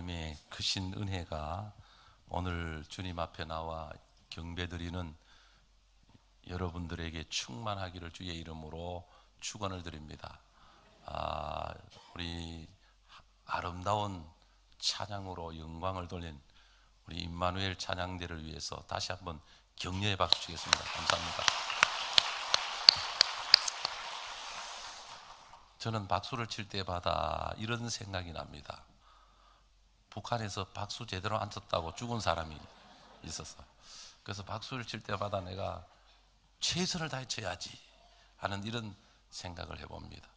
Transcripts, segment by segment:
하나님의 크신 은혜가 오늘 주님 앞에 나와 경배드리는 여러분들에게 충만하기를 주의 이름으로 축원을 드립니다. 우리 아름다운 찬양으로 영광을 돌린 우리 임마누엘 찬양대를 위해서 다시 한번 격려의 박수 치겠습니다. 감사합니다. 저는 박수를 칠 때마다 이런 생각이 납니다. 북한에서 박수 제대로 안 쳤다고 죽은 사람이 있었어. 그래서 박수를 칠 때마다 내가 최선을 다해 쳐야지 하는 이런 생각을 해봅니다.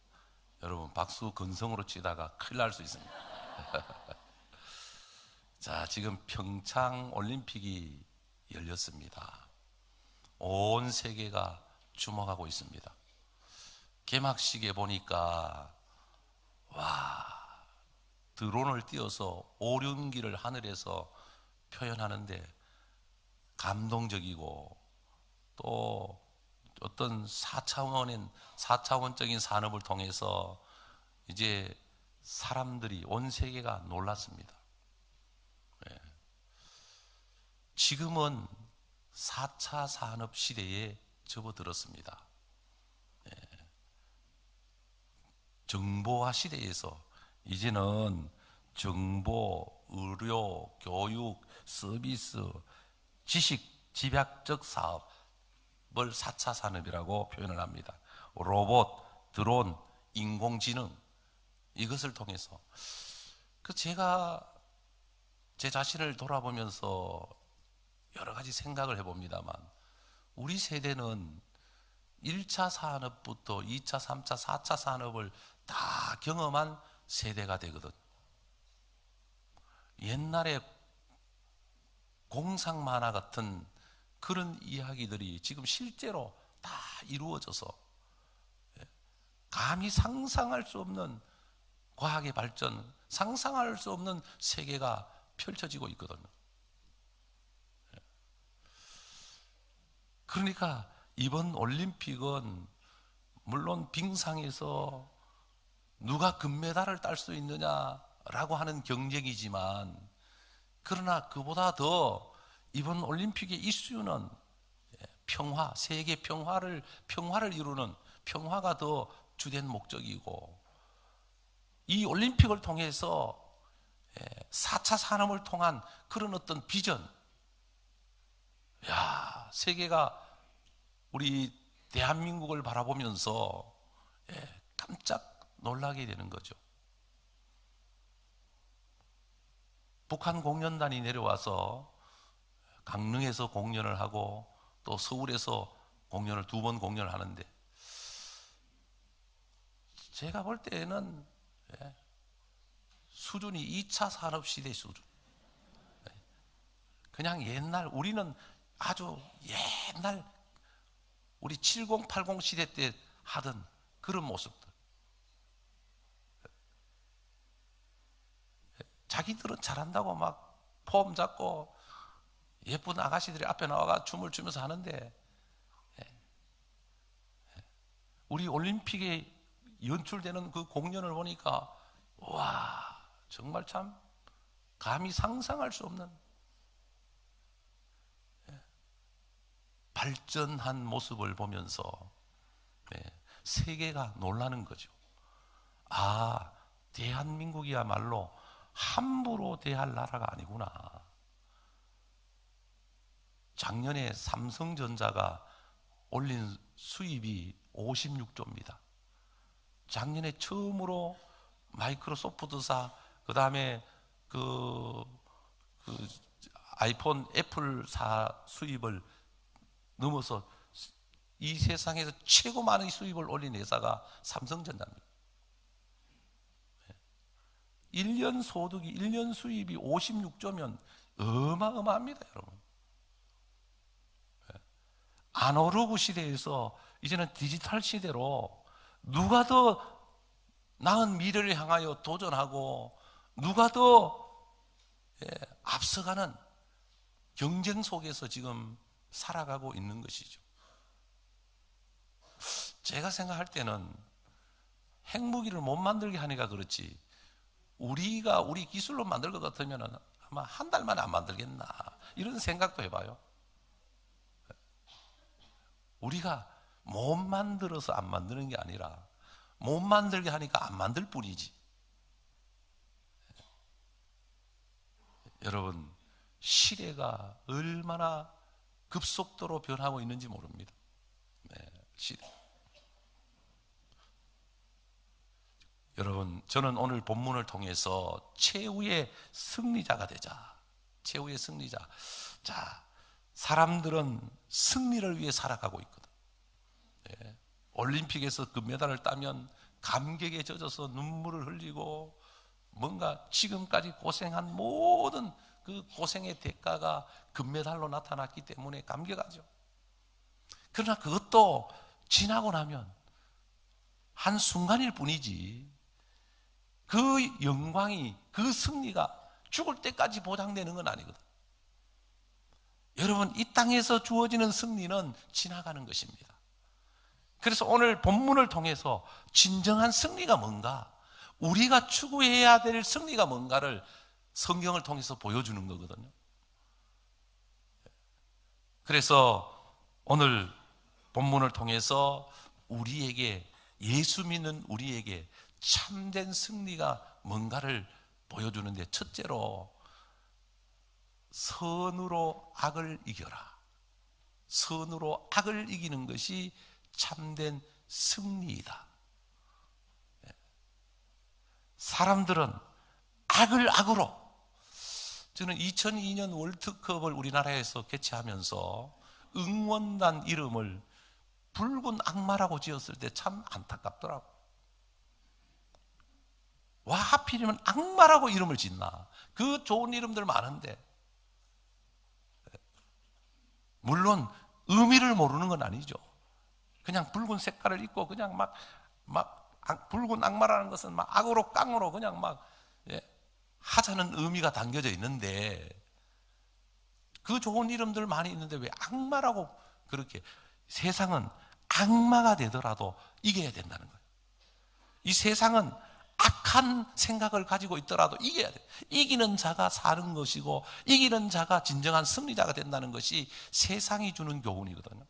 여러분, 박수 근성으로 치다가 큰일 날 수 있습니다. 자, 지금 평창 올림픽이 열렸습니다. 온 세계가 주목하고 있습니다. 개막식에 보니까 드론을 띄워서 오륜기를 하늘에서 표현하는데 감동적이고, 또 어떤 4차원적인 산업을 통해서 이제 사람들이, 온 세계가 놀랐습니다. 지금은 4차 산업 시대에 접어들었습니다. 정보화 시대에서 이제는 정보, 의료, 교육, 서비스, 지식, 집약적 사업을 4차 산업이라고 표현을 합니다. 로봇, 드론, 인공지능, 이것을 통해서 제가 제 자신을 돌아보면서 여러 가지 생각을 해봅니다만, 우리 세대는 1차 산업부터 2차, 3차, 4차 산업을 다 경험한 세대가 되거든. 옛날에 공상 만화 같은 그런 이야기들이 지금 실제로 다 이루어져서 감히 상상할 수 없는 과학의 발전, 상상할 수 없는 세계가 펼쳐지고 있거든요. 그러니까 이번 올림픽은 물론 빙상에서 누가 금메달을 딸 수 있느냐라고 하는 경쟁이지만, 그러나 그보다 더 이번 올림픽의 이슈는 평화, 세계 평화를 이루는 평화가 더 주된 목적이고, 이 올림픽을 통해서 4차 산업을 통한 그런 어떤 비전, 세계가 우리 대한민국을 바라보면서 깜짝 놀라게 되는 거죠. 북한 공연단이 내려와서 강릉에서 공연을 하고 또 서울에서 공연을 2번 공연을 하는데, 제가 볼 때는 수준이 2차 산업시대 수준, 그냥 옛날, 우리는 아주 옛날 우리 70, 80 시대 때 하던 그런 모습들. 자기들은 잘한다고 막 폼 잡고 예쁜 아가씨들이 앞에 나와가 춤을 추면서 하는데, 우리 올림픽에 연출되는 그 공연을 보니까 정말 참 감히 상상할 수 없는 발전한 모습을 보면서 세계가 놀라는 거죠. 대한민국이야말로 함부로 대할 나라가 아니구나. 작년에 삼성전자가 올린 수입이 56조입니다. 작년에 처음으로 마이크로소프트사, 그 다음에 아이폰, 애플사 수입을 넘어서 이 세상에서 최고 많은 수입을 올린 회사가 삼성전자입니다. 1년 소득이, 1년 수입이 56조면 어마어마합니다, 여러분. 아날로그 시대에서 이제는 디지털 시대로 누가 더 나은 미래를 향하여 도전하고 누가 더 앞서가는 경쟁 속에서 지금 살아가고 있는 것이죠. 제가 생각할 때는 핵무기를 못 만들게 하니까 그렇지, 우리가 우리 기술로 만들 것 같으면 아마 한 달 만에 안 만들겠나 이런 생각도 해봐요. 우리가 못 만들어서 안 만드는 게 아니라 못 만들게 하니까 안 만들 뿐이지. 여러분, 시대가 얼마나 급속도로 변하고 있는지 모릅니다. 시대. 여러분, 저는 오늘 본문을 통해서 최후의 승리자가 되자. 최후의 승리자. 자, 사람들은 승리를 위해 살아가고 있거든. 올림픽에서 금메달을 따면 감격에 젖어서 눈물을 흘리고 뭔가 지금까지 고생한 모든 그 고생의 대가가 금메달로 나타났기 때문에 감격하죠. 그러나 그것도 지나고 나면 한순간일 뿐이지 그 영광이, 그 승리가 죽을 때까지 보장되는 건 아니거든. 여러분, 이 땅에서 주어지는 승리는 지나가는 것입니다. 그래서 오늘 본문을 통해서 진정한 승리가 뭔가, 우리가 추구해야 될 승리가 뭔가를 성경을 통해서 보여주는 거거든요. 그래서 오늘 본문을 통해서 우리에게, 예수 믿는 우리에게 참된 승리가 뭔가를 보여주는데, 첫째로 선으로 악을 이겨라. 선으로 악을 이기는 것이 참된 승리이다. 사람들은 악을 악으로, 저는 2002년 월드컵을 우리나라에서 개최하면서 응원단 이름을 붉은 악마라고 지었을 때 참 안타깝더라고. 와, 하필이면 악마라고 이름을 짓나. 그 좋은 이름들 많은데, 물론 의미를 모르는 건 아니죠. 그냥 붉은 색깔을 입고 그냥 막 붉은 악마라는 것은 막 악으로 깡으로 그냥 막 하자는 의미가 담겨져 있는데, 그 좋은 이름들 많이 있는데 왜 악마라고 그렇게. 세상은 악마가 되더라도 이겨야 된다는 거예요. 이 세상은 악한 생각을 가지고 있더라도 이겨야 돼. 이기는 자가 사는 것이고 이기는 자가 진정한 승리자가 된다는 것이 세상이 주는 교훈이거든요.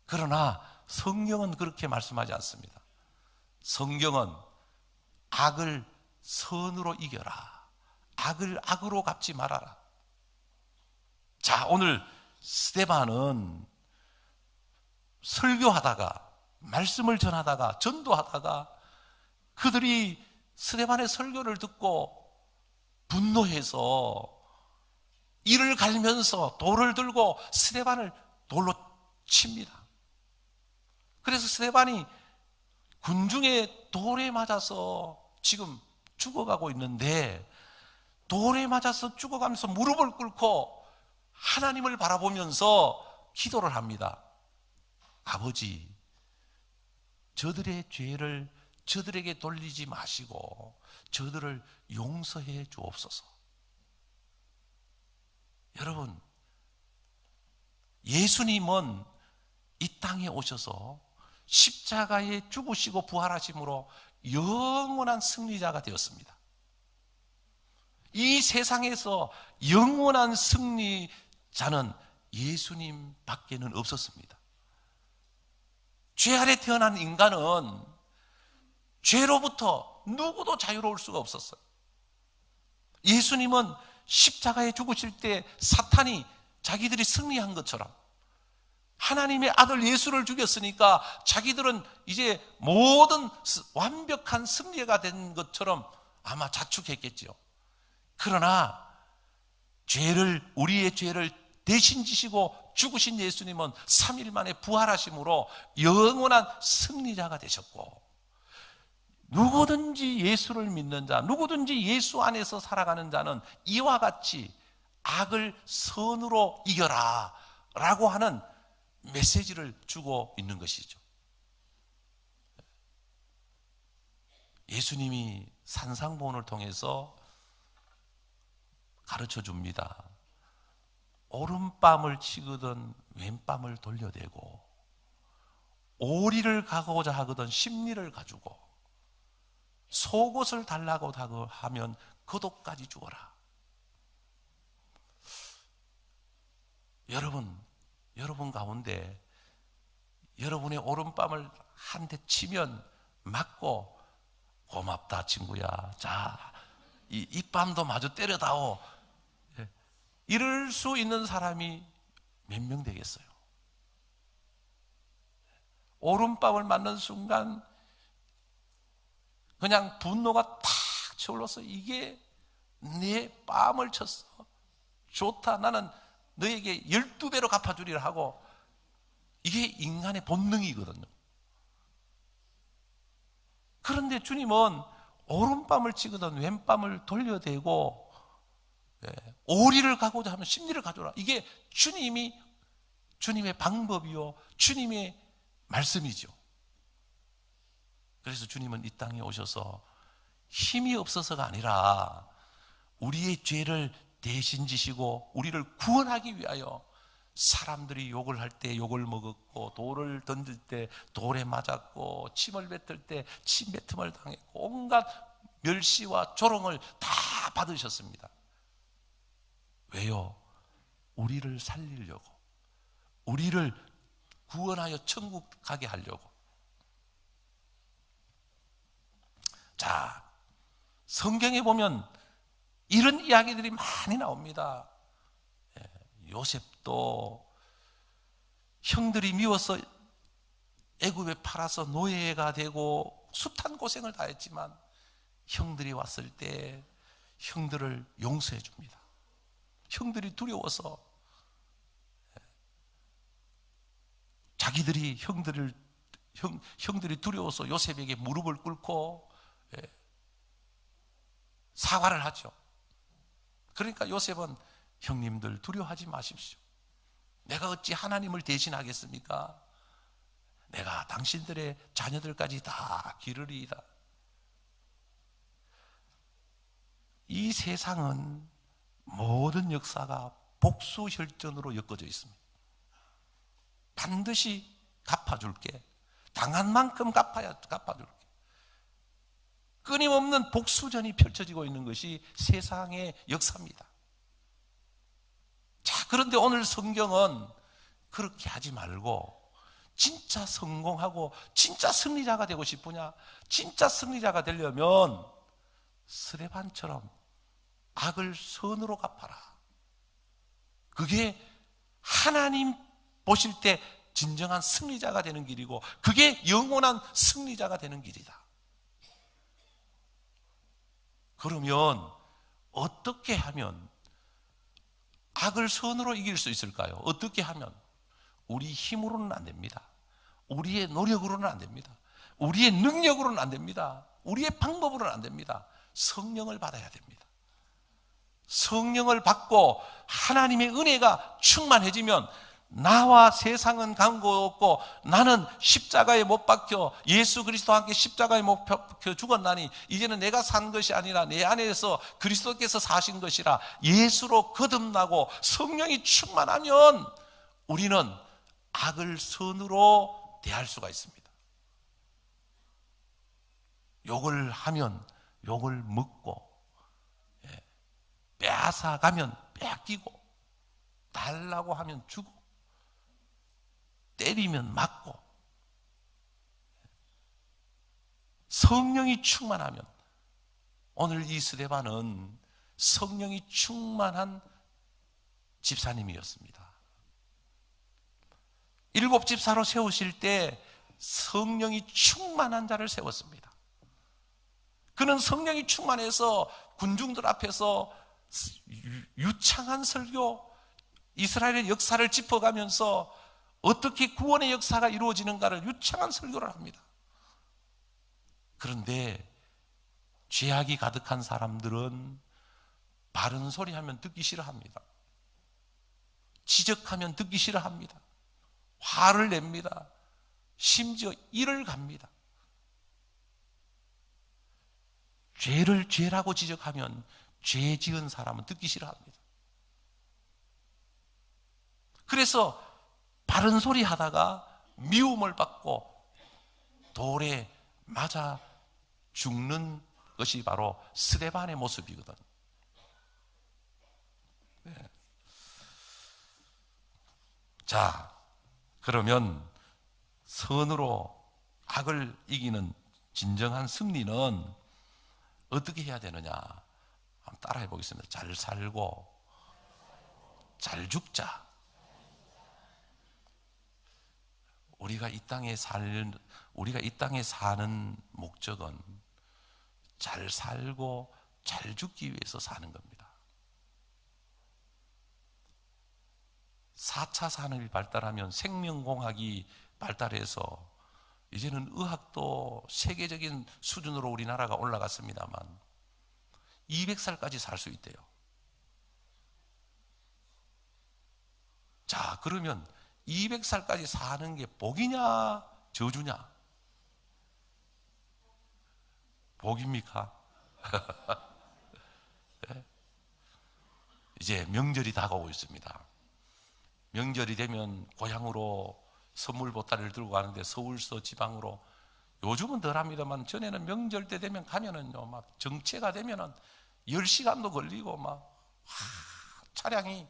그러나 성경은 그렇게 말씀하지 않습니다. 성경은 악을 선으로 이겨라. 악을 악으로 갚지 말아라. 자, 오늘 스데반은 설교하다가, 말씀을 전하다가, 전도하다가 그들이 스데반의 설교를 듣고 분노해서 이를 갈면서 돌을 들고 스데반을 돌로 칩니다. 그래서 스데반이 군중의 돌에 맞아서 지금 죽어가고 있는데, 돌에 맞아서 죽어가면서 무릎을 꿇고 하나님을 바라보면서 기도를 합니다. 아버지, 저들의 죄를 저들에게 돌리지 마시고 저들을 용서해 주옵소서. 여러분, 예수님은 이 땅에 오셔서 십자가에 죽으시고 부활하심으로 영원한 승리자가 되었습니다. 이 세상에서 영원한 승리자는 예수님 밖에는 없었습니다. 죄 아래 태어난 인간은 죄로부터 누구도 자유로울 수가 없었어요. 예수님은 십자가에 죽으실 때 사탄이 자기들이 승리한 것처럼, 하나님의 아들 예수를 죽였으니까 자기들은 이제 모든 완벽한 승리가 된 것처럼 아마 자축했겠죠. 그러나 우리의 죄를 대신 지시고 죽으신 예수님은 3일 만에 부활하심으로 영원한 승리자가 되셨고, 누구든지 예수를 믿는 자, 누구든지 예수 안에서 살아가는 자는 이와 같이 악을 선으로 이겨라 라고 하는 메시지를 주고 있는 것이죠. 예수님이 산상보훈을 통해서 가르쳐 줍니다. 오른뺨을 치거든 왼뺨을 돌려대고, 오리를 가고자 하거든 십리를 가지고, 속옷을 달라고 하면 겉옷까지 주어라. 여러분 가운데 여러분의 오른뺨을 한 대 치면 맞고, 고맙다 친구야, 자, 이 뺨도 마저 때려다오, 이럴 수 있는 사람이 몇 명 되겠어요? 오른뺨을 맞는 순간 그냥 분노가 탁 쳐올라서, 이게 내 뺨을 쳤어, 좋다, 나는 너에게 12배로 갚아주리라 하고, 이게 인간의 본능이거든요. 그런데 주님은 오른뺨을 치거든 왼뺨을 돌려대고, 오리를 가고자 하면 십리를 가져라. 이게 주님의 방법이요, 주님의 말씀이죠. 그래서 주님은 이 땅에 오셔서 힘이 없어서가 아니라 우리의 죄를 대신 지시고 우리를 구원하기 위하여, 사람들이 욕을 할 때 욕을 먹었고, 돌을 던질 때 돌에 맞았고, 침을 뱉을 때 침 뱉음을 당했고, 온갖 멸시와 조롱을 다 받으셨습니다. 왜요? 우리를 살리려고, 우리를 구원하여 천국 가게 하려고. 자, 성경에 보면 이런 이야기들이 많이 나옵니다. 요셉도 형들이 미워서 애굽에 팔아서 노예가 되고 숱한 고생을 다 했지만, 형들이 왔을 때 형들을 용서해 줍니다. 형들이 두려워서, 자기들이 형들이 두려워서 요셉에게 무릎을 꿇고 사과를 하죠. 그러니까 요셉은, 형님들 두려워하지 마십시오. 내가 어찌 하나님을 대신하겠습니까? 내가 당신들의 자녀들까지 다 기르리이다. 이 세상은 모든 역사가 복수혈전으로 엮어져 있습니다. 반드시 갚아줄게, 당한 만큼 갚아줄게. 끊임없는 복수전이 펼쳐지고 있는 것이 세상의 역사입니다. 자, 그런데 오늘 성경은 그렇게 하지 말고, 진짜 성공하고 진짜 승리자가 되고 싶으냐? 진짜 승리자가 되려면 스데반처럼 악을 선으로 갚아라. 그게 하나님 보실 때 진정한 승리자가 되는 길이고, 그게 영원한 승리자가 되는 길이다. 그러면 어떻게 하면 악을 선으로 이길 수 있을까요? 어떻게 하면? 우리 힘으로는 안 됩니다. 우리의 노력으로는 안 됩니다. 우리의 능력으로는 안 됩니다. 우리의 방법으로는 안 됩니다. 성령을 받아야 됩니다. 성령을 받고 하나님의 은혜가 충만해지면, 나와 세상은 관계없고 나는 십자가에 못 박혀 예수 그리스도와 함께 십자가에 못 박혀 죽었나니 이제는 내가 산 것이 아니라 내 안에서 그리스도께서 사신 것이라 예수로 거듭나고 성령이 충만하면 우리는 악을 선으로 대할 수가 있습니다. 욕을 하면 욕을 먹고, 빼앗아가면 뺏기고, 달라고 하면 주고, 때리면 맞고, 성령이 충만하면, 오늘 이 스데반은 성령이 충만한 집사님이었습니다. 7 집사로 세우실 때 성령이 충만한 자를 세웠습니다. 그는 성령이 충만해서 군중들 앞에서 유창한 설교, 이스라엘의 역사를 짚어가면서 어떻게 구원의 역사가 이루어지는가를 유창한 설교를 합니다. 그런데 죄악이 가득한 사람들은 바른 소리 하면 듣기 싫어합니다. 지적하면 듣기 싫어합니다. 화를 냅니다. 심지어 일을 갑니다. 죄를 죄라고 지적하면 죄 지은 사람은 듣기 싫어합니다. 그래서 바른 소리 하다가 미움을 받고 돌에 맞아 죽는 것이 바로 스데반의 모습이거든. 네. 자, 그러면 선으로 악을 이기는 진정한 승리는 어떻게 해야 되느냐? 한번 따라해 보겠습니다. 잘 살고 잘 죽자. 우리가 이 땅에 사는 목적은 잘 살고 잘 죽기 위해서 사는 겁니다. 4차 산업이 발달하면 생명공학이 발달해서 이제는 의학도 세계적인 수준으로 우리나라가 올라갔습니다만 200살까지 살 수 있대요. 자, 그러면 200살까지 사는 게 복이냐 저주냐? 복입니까? 네? 이제 명절이 다가오고 있습니다. 명절이 되면 고향으로 선물 보따리를 들고 가는데 서울서 지방으로, 요즘은 덜합니다만 전에는 명절 때 되면 가면은요, 막 정체가 되면은 10시간도 걸리고 막 차량이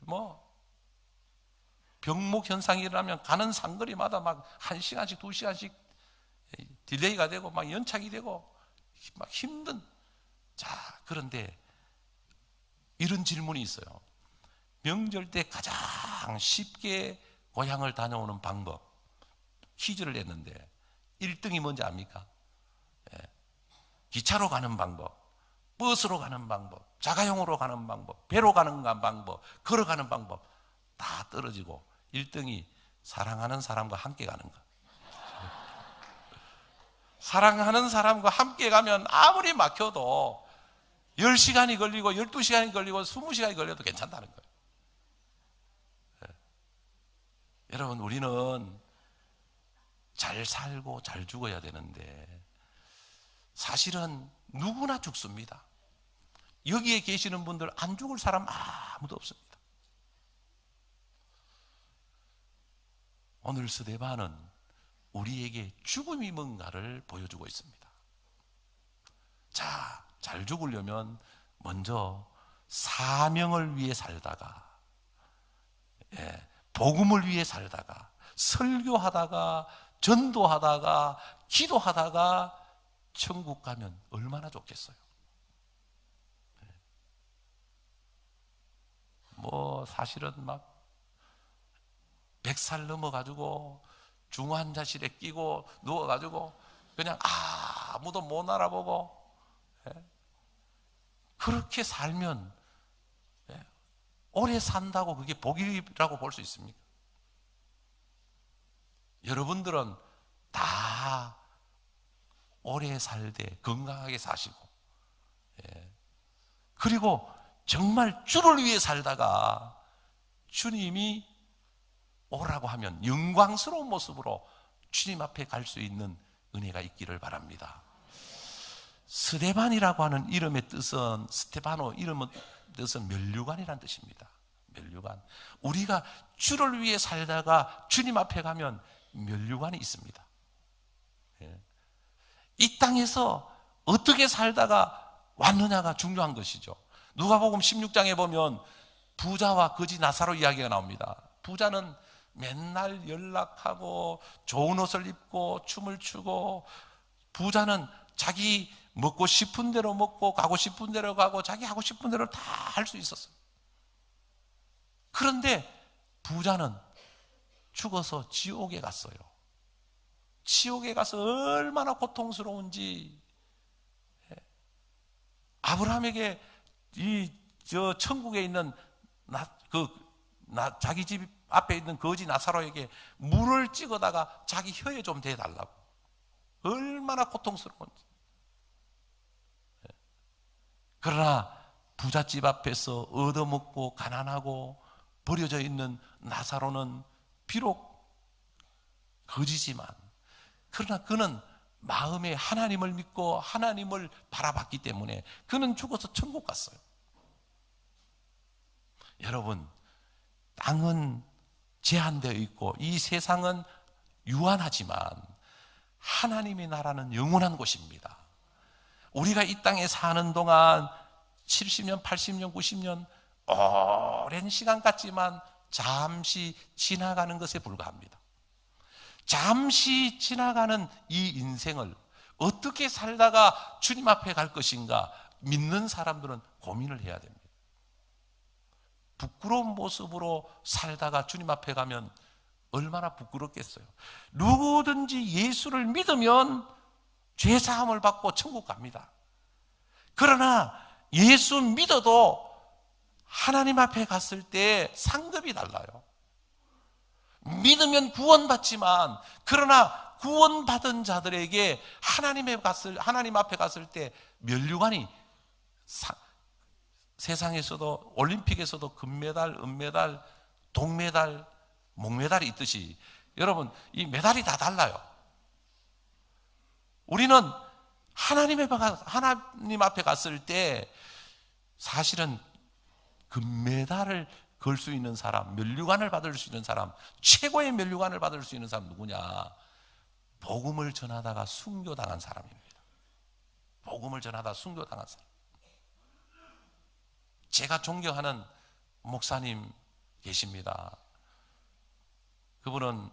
뭐 병목 현상이 일어나면 가는 상거리마다 막 1시간씩 2시간씩 딜레이가 되고 막 연착이 되고 막 힘든. 자, 그런데 이런 질문이 있어요. 명절 때 가장 쉽게 고향을 다녀오는 방법, 퀴즈를 냈는데 1등이 뭔지 압니까? 기차로 가는 방법, 버스로 가는 방법, 자가용으로 가는 방법, 배로 가는 방법, 걸어가는 방법 다 떨어지고 1등이 사랑하는 사람과 함께 가는 것. 사랑하는 사람과 함께 가면 아무리 막혀도 10시간이 걸리고 12시간이 걸리고 20시간이 걸려도 괜찮다는 거예요. 여러분, 우리는 잘 살고 잘 죽어야 되는데 사실은 누구나 죽습니다. 여기에 계시는 분들 안 죽을 사람 아무도 없습니다. 오늘 스데반은 우리에게 죽음이 뭔가를 보여주고 있습니다. 자, 잘 죽으려면 먼저 사명을 위해 살다가, 복음을 위해 살다가, 설교하다가, 전도하다가, 기도하다가 천국 가면 얼마나 좋겠어요. 뭐 사실은 막 100살 넘어가지고 중환자실에 끼고 누워가지고 그냥 아무도 못 알아보고 그렇게 살면 오래 산다고 그게 복이라고 볼 수 있습니까? 여러분들은 다 오래 살되 건강하게 사시고, 그리고 정말 주를 위해 살다가 주님이 오라고 하면 영광스러운 모습으로 주님 앞에 갈 수 있는 은혜가 있기를 바랍니다. 스데반이라고 하는 이름의 뜻은, 스테바노 이름의 뜻은 면류관이라는 뜻입니다. 면류관. 우리가 주를 위해 살다가 주님 앞에 가면 면류관이 있습니다. 이 땅에서 어떻게 살다가 왔느냐가 중요한 것이죠. 누가복음 16장에 보면 부자와 거지 나사로 이야기가 나옵니다. 부자는 맨날 연락하고 좋은 옷을 입고 춤을 추고, 부자는 자기 먹고 싶은 대로 먹고 가고 싶은 대로 가고 자기 하고 싶은 대로 다 할 수 있었어요. 그런데 부자는 죽어서 지옥에 갔어요. 지옥에 가서 얼마나 고통스러운지. 아브라함에게 저 천국에 있는 자기 집 앞에 있는 거지 나사로에게 물을 찍어다가 자기 혀에 좀 대달라고. 얼마나 고통스러운지. 그러나 부잣집 앞에서 얻어먹고 가난하고 버려져 있는 나사로는 비록 거지지만, 그러나 그는 마음에 하나님을 믿고 하나님을 바라봤기 때문에 그는 죽어서 천국 갔어요. 여러분, 땅은 제한되어 있고 이 세상은 유한하지만 하나님의 나라는 영원한 곳입니다. 우리가 이 땅에 사는 동안 70년, 80년, 90년 오랜 시간 같지만 잠시 지나가는 것에 불과합니다. 잠시 지나가는 이 인생을 어떻게 살다가 주님 앞에 갈 것인가 믿는 사람들은 고민을 해야 됩니다. 부끄러운 모습으로 살다가 주님 앞에 가면 얼마나 부끄럽겠어요. 누구든지 예수를 믿으면 죄사함을 받고 천국 갑니다. 그러나 예수 믿어도 하나님 앞에 갔을 때 상급이 달라요. 믿으면 구원받지만, 그러나 구원받은 자들에게 하나님 앞에 갔을 때 면류관이 세상에서도 올림픽에서도 금메달, 은메달, 동메달, 목메달이 있듯이 여러분 이 메달이 다 달라요. 우리는 하나님 앞에 갔을 때 사실은 금메달을 걸 수 있는 사람, 면류관을 받을 수 있는 사람, 최고의 면류관을 받을 수 있는 사람 누구냐? 복음을 전하다가 순교당한 사람입니다. 복음을 전하다가 순교당한 사람. 제가 존경하는 목사님 계십니다. 그분은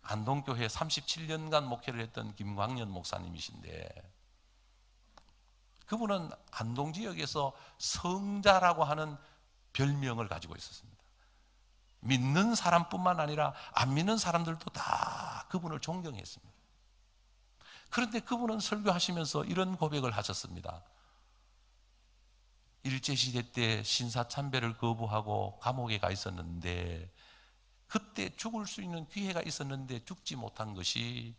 안동교회 37년간 목회를 했던 김광년 목사님이신데, 그분은 안동 지역에서 성자라고 하는 별명을 가지고 있었습니다. 믿는 사람뿐만 아니라 안 믿는 사람들도 다 그분을 존경했습니다. 그런데 그분은 설교하시면서 이런 고백을 하셨습니다. 일제시대 때 신사참배를 거부하고 감옥에 가 있었는데, 그때 죽을 수 있는 기회가 있었는데 죽지 못한 것이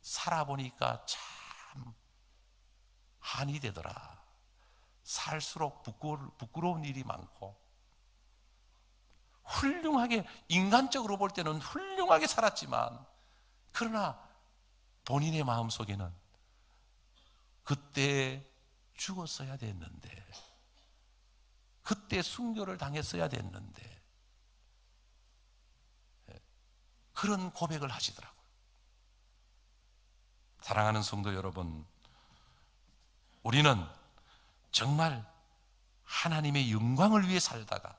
살아보니까 참 한이 되더라. 살수록 부끄러운 일이 많고, 훌륭하게, 인간적으로 볼 때는 훌륭하게 살았지만, 그러나 본인의 마음속에는 그때 죽었어야 됐는데, 그때 순교를 당했어야 됐는데, 그런 고백을 하시더라고요. 사랑하는 성도 여러분, 우리는 정말 하나님의 영광을 위해 살다가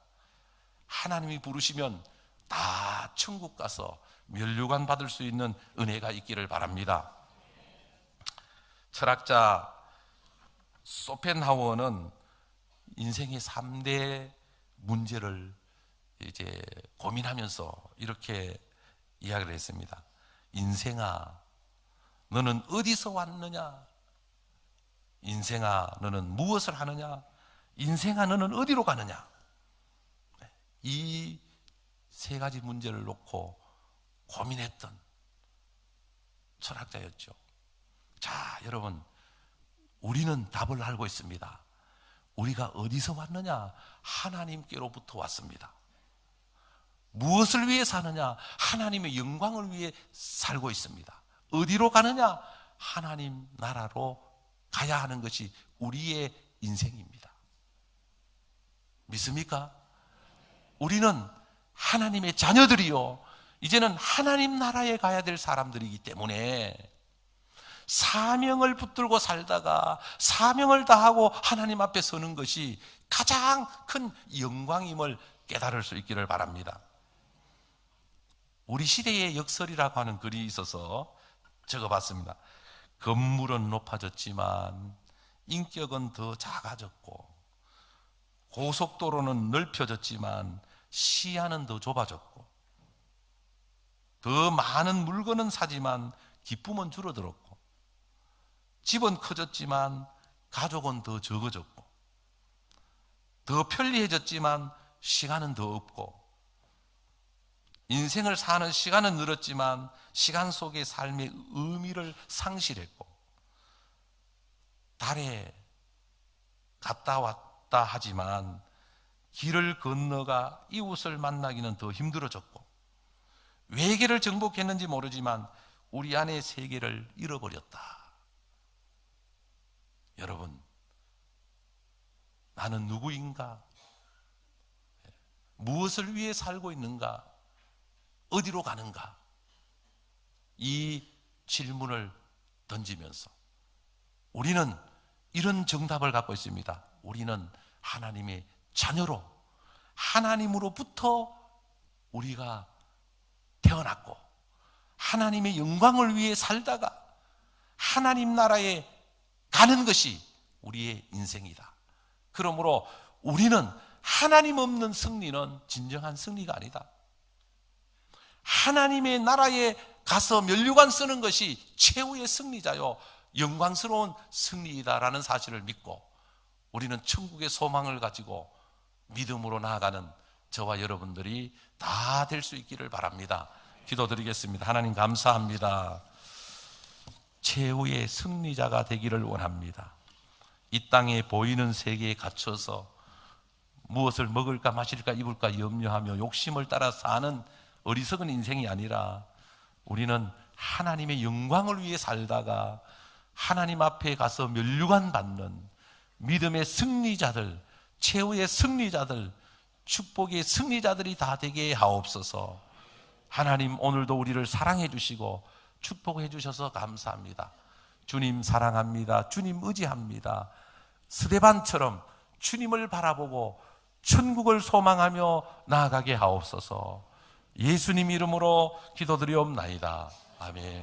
하나님이 부르시면 다 천국 가서 면류관 받을 수 있는 은혜가 있기를 바랍니다. 철학자 소펜하워는 인생의 3대 문제를 이제 고민하면서 이렇게 이야기를 했습니다. 인생아, 너는 어디서 왔느냐? 인생아, 너는 무엇을 하느냐? 인생아, 너는 어디로 가느냐? 이 세 가지 문제를 놓고 고민했던 철학자였죠. 자, 여러분, 우리는 답을 알고 있습니다. 우리가 어디서 왔느냐? 하나님께로부터 왔습니다. 무엇을 위해 사느냐? 하나님의 영광을 위해 살고 있습니다. 어디로 가느냐? 하나님 나라로 가야 하는 것이 우리의 인생입니다. 믿습니까? 우리는 하나님의 자녀들이요, 이제는 하나님 나라에 가야 될 사람들이기 때문에 사명을 붙들고 살다가 사명을 다하고 하나님 앞에 서는 것이 가장 큰 영광임을 깨달을 수 있기를 바랍니다. 우리 시대의 역설이라고 하는 글이 있어서 적어봤습니다. 건물은 높아졌지만 인격은 더 작아졌고, 고속도로는 넓혀졌지만 시야는 더 좁아졌고, 더 많은 물건은 사지만 기쁨은 줄어들었고, 집은 커졌지만 가족은 더 적어졌고, 더 편리해졌지만 시간은 더 없고, 인생을 사는 시간은 늘었지만 시간 속의 삶의 의미를 상실했고, 달에 갔다 왔다 하지만 길을 건너가 이웃을 만나기는 더 힘들어졌고, 외계를 정복했는지 모르지만 우리 안의 세계를 잃어버렸다. 여러분, 나는 누구인가? 무엇을 위해 살고 있는가? 어디로 가는가? 이 질문을 던지면서 우리는 이런 정답을 갖고 있습니다. 우리는 하나님의 자녀로 하나님으로부터 우리가 태어났고 하나님의 영광을 위해 살다가 하나님 나라에 가는 것이 우리의 인생이다. 그러므로 우리는 하나님 없는 승리는 진정한 승리가 아니다. 하나님의 나라에 가서 면류관 쓰는 것이 최후의 승리자요 영광스러운 승리이다라는 사실을 믿고 우리는 천국의 소망을 가지고 믿음으로 나아가는 저와 여러분들이 다 될 수 있기를 바랍니다. 기도드리겠습니다. 하나님 감사합니다. 최후의 승리자가 되기를 원합니다. 이 땅에 보이는 세계에 갇혀서 무엇을 먹을까 마실까 입을까 염려하며 욕심을 따라 사는 어리석은 인생이 아니라 우리는 하나님의 영광을 위해 살다가 하나님 앞에 가서 면류관 받는 믿음의 승리자들, 최후의 승리자들, 축복의 승리자들이 다 되게 하옵소서. 하나님 오늘도 우리를 사랑해 주시고 축복해 주셔서 감사합니다. 주님 사랑합니다. 주님 의지합니다. 스데반처럼 주님을 바라보고 천국을 소망하며 나아가게 하옵소서. 예수님 이름으로 기도드리옵나이다. 아멘.